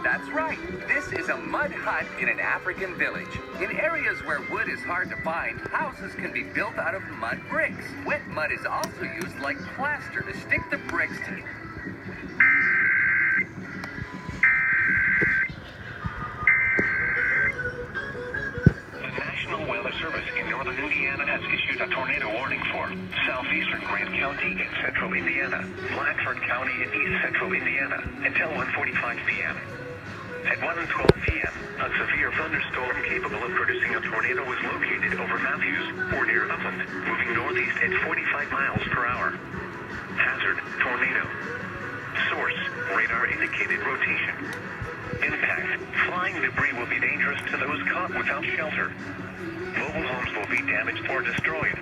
That's right. This is a mud hut in an African village. In areas where wood is hard to find, houses can be built out of mud bricks. Wet mud is also used like plaster to stick the bricks together. Service in northern Indiana has issued a tornado warning for southeastern Grant County in central Indiana, Blackford County in east central Indiana until 1:45 p.m. At 1:12 p.m., a severe thunderstorm capable of producing a tornado was located over Matthews or near Upland, moving northeast at 45 miles per hour. Hazard: tornado. Source: radar indicated rotation. Impact: flying debris will be dangerous to those caught without shelter. Mobile homes will be damaged or destroyed.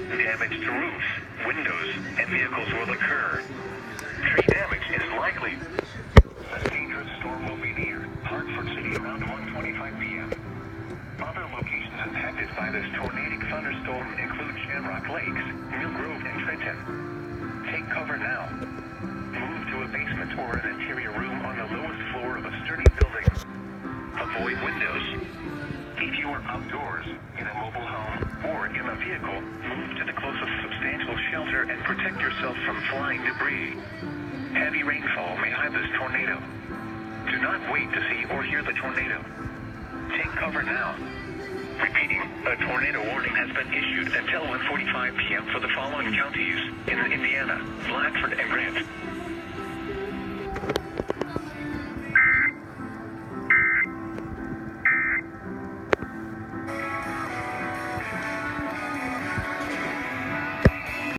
Damage to roofs, windows, and vehicles will occur. Tree damage is likely. A dangerous storm will be near Hartford City around 1:25 p.m. Other locations impacted by this tornadic thunderstorm include Shamrock Lakes, Mill Grove, and Trenton. Take cover now. Move to a basement or an interior room on the lowest floor of a sturdy building. Avoid windows. If you are outdoors, in a mobile home, or in a vehicle, move to the closest substantial shelter and protect yourself from flying debris. Heavy rainfall may hide this tornado. Do not wait to see or hear the tornado. Take cover now. Repeating, a tornado warning has been issued until 1:45 p.m. for the following counties in Indiana, Blackford, and Grant.